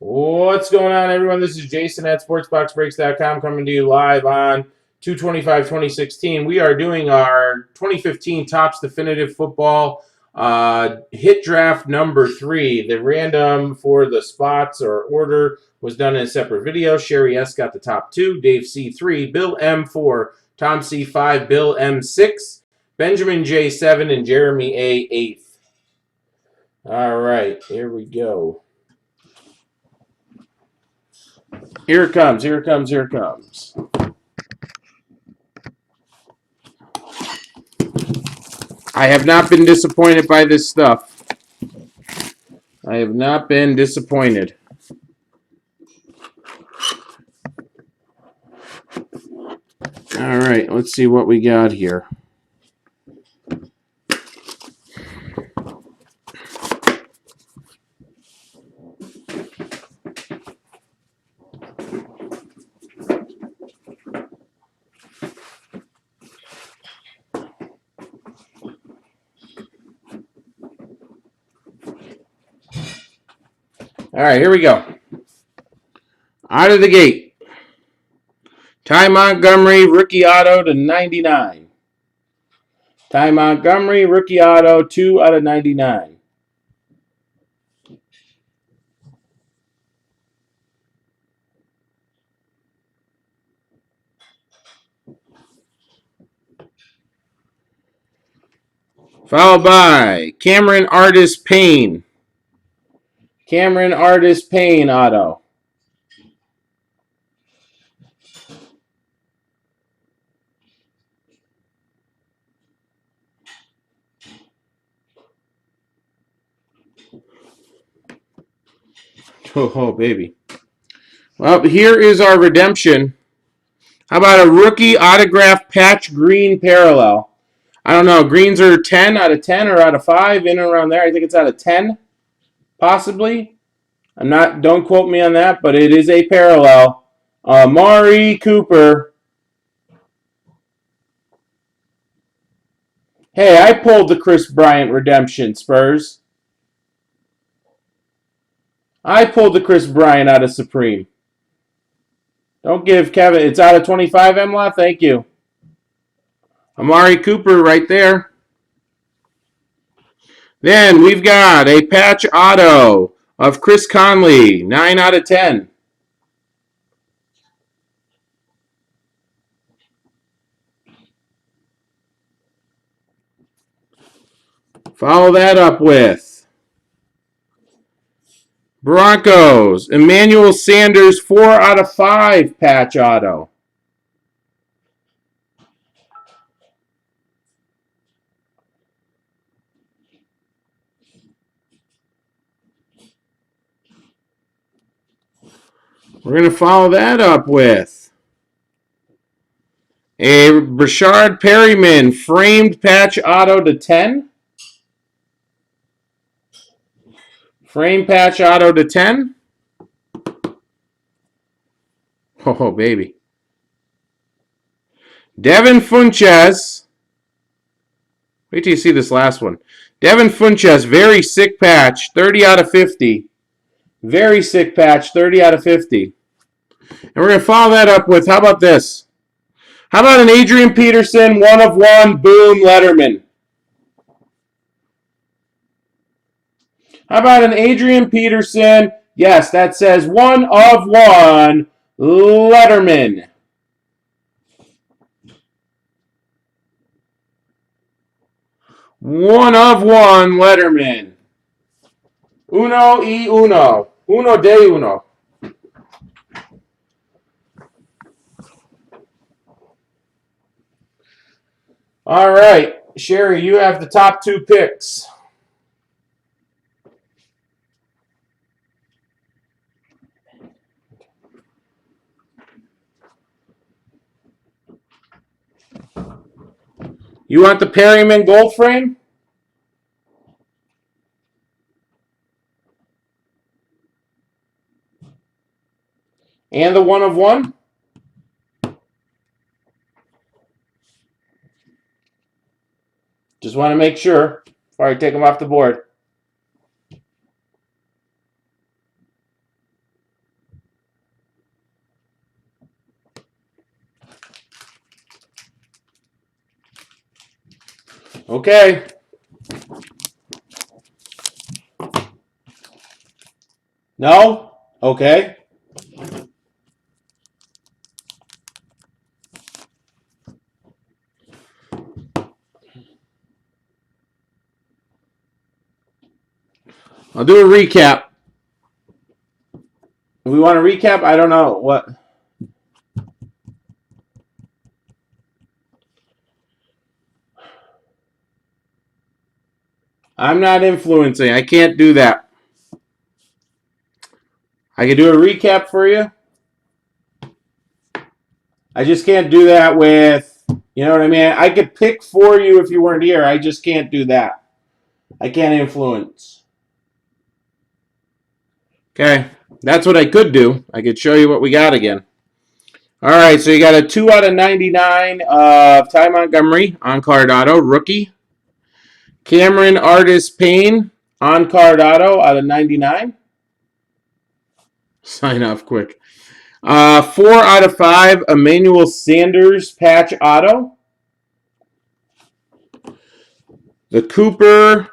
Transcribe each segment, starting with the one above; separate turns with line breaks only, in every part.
What's going on, everyone? This is Jason at SportsBoxBreaks.com coming to you live on 2/25/2016. We are doing our 2015 Topps Definitive Football hit draft number 3. The random for the spots or order was done in a separate video. Sherry S. got the top 2, Dave C. 3, Bill M. 4, Tom C. 5, Bill M. 6, Benjamin J. 7, and Jeremy A. 8. All right, here we go. Here it comes, here it comes, here it comes. I have not been disappointed by this stuff. I have not been disappointed. All right, let's see what we got here. All right, here we go. Out of the gate. Ty Montgomery, rookie auto to 99. Ty Montgomery, rookie auto, 2 out of 99. Followed by Cameron Artist Payne. Cameron Artist Payne auto. Oh, baby. Well, here is our redemption. How about a rookie autograph patch green parallel? I don't know. Greens are 10 out of 10 or out of 5, in and around there. I think it's out of 10, possibly. Don't quote me on that, but it is a parallel. Amari Cooper. Hey, I pulled the Chris Bryant redemption, Spurs. I pulled the Chris Bryant out of Supreme. Don't give Kevin. It's out of 25, Emla. Thank you. Amari Cooper right there. Then we've got a patch auto of Chris Conley, 9 out of 10. Follow that up with Broncos, Emmanuel Sanders, 4 out of 5 patch auto. We're going to follow that up with a Brashard Perryman, framed patch auto to 10. Frame patch auto to 10. Oh, baby. Devin Funchess. Wait till you see this last one. Devin Funchess, very sick patch, 30 out of 50. Very sick patch, 30 out of 50. And we're going to follow that up with, how about this? How about an Adrian Peterson, 1 of 1, boom, Letterman? How about an Adrian Peterson? Yes, that says 1 of 1, Letterman. One of 1, Letterman. Uno y uno. Uno de uno. All right, Sherry, you have the top 2 picks. You want the Perryman gold frame? And the 1 of 1? Just want to make sure before I take them off the board. Okay. No? Okay. I'll do a recap. If we want to recap, I don't know what. I'm not influencing. I can't do that. I can do a recap for you. I just can't do that with, you know what I mean? I could pick for you if you weren't here. I just can't do that. I can't influence. Okay, that's what I could do. I could show you what we got again. All right, so you got a 2 out of 99 of Ty Montgomery on card auto, rookie. Cameron Artis Payne on card auto out of 99. Sign off quick. 4 out of 5, Emmanuel Sanders patch auto. The Cooper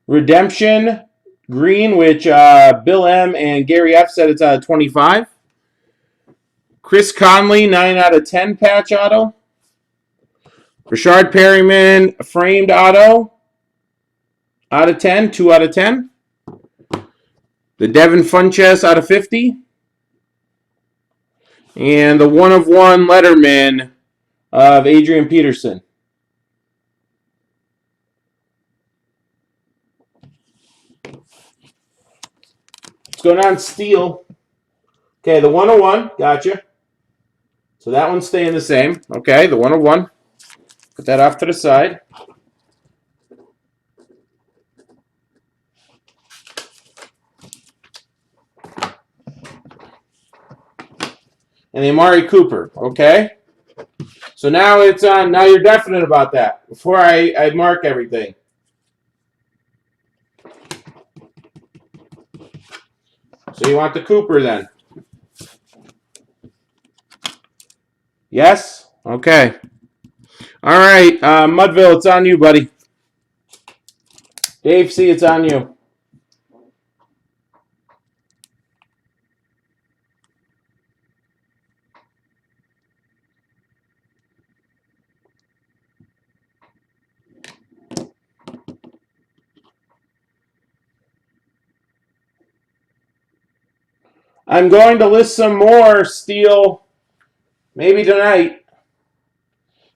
Redemption green, which Bill M. and Gary F. said it's out of 25. Chris Conley, 9 out of 10 patch auto. Rashard Perryman framed auto out of 10, 2 out of 10. The Devin Funchess out of 50. And the 1 of 1 Letterman of Adrian Peterson. What's going on, Steele? Okay, the 1 of 1, gotcha. So that one's staying the same. Okay, the 1 of 1. Put that off to the side. And the Amari Cooper, okay? So now it's on. Now you're definite about that. Before I mark everything. So you want the Cooper then? Yes? Okay. All right, Mudville, it's on you, buddy. Dave C., it's on you. I'm going to list some more, Steele. Maybe tonight.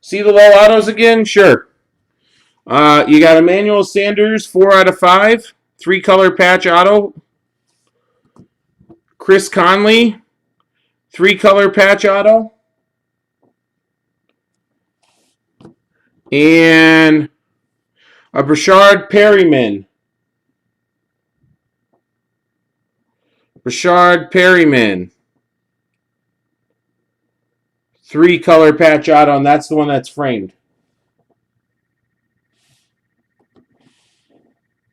See the low autos again? Sure. You got Emmanuel Sanders, 4 out of 5. 3-color patch auto. Chris Conley, 3-color patch auto. And a Rashard Perryman. Rashard Perryman. 3-color patch auto, and that's the one that's framed.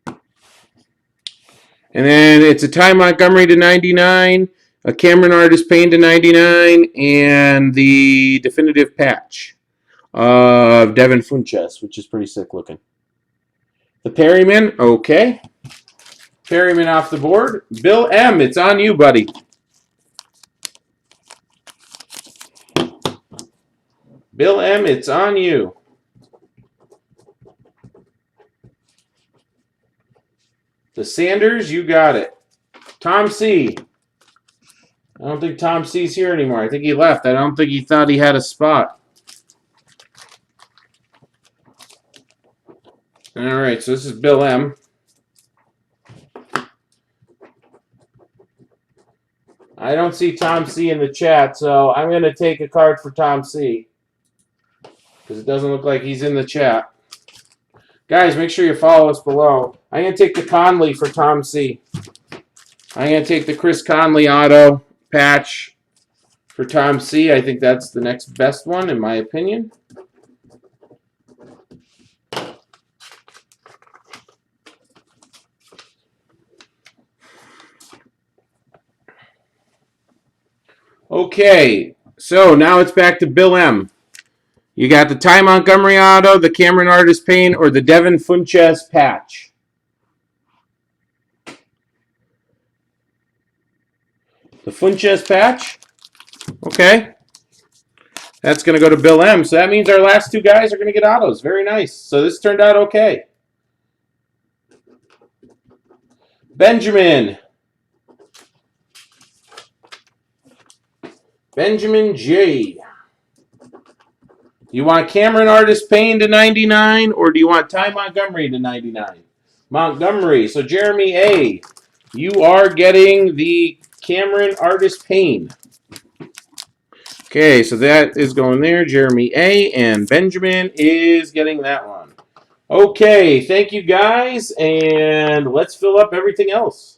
And then it's a Ty Montgomery to 99, a Cameron Artis Payne to 99, and the definitive patch of Devin Funchess, which is pretty sick looking. The Perryman, okay. Perryman off the board. Bill M., it's on you, buddy. Bill M., it's on you. The Sanders, you got it. Tom C. I don't think Tom C's here anymore. I think he left. I don't think he thought he had a spot. All right, so this is Bill M. I don't see Tom C in the chat, so I'm going to take a card for Tom C. Because it doesn't look like he's in the chat. Guys, make sure you follow us below. I'm going to take the Conley for Tom C. I'm going to take the Chris Conley auto patch for Tom C. I think that's the next best one, in my opinion. Okay, so now it's back to Bill M. You got the Ty Montgomery auto, the Cameron Artist Payne, or the Devin Funchess patch. The Funchess patch. Okay. That's going to go to Bill M. So that means our last two guys are going to get autos. Very nice. So this turned out okay. Benjamin. Benjamin J. You want Cameron Artist Payne to 99, or do you want Ty Montgomery to 99? Montgomery. So Jeremy A., you are getting the Cameron Artist Payne. Okay, so that is going there. Jeremy A. and Benjamin is getting that one. Okay, thank you guys, and let's fill up everything else.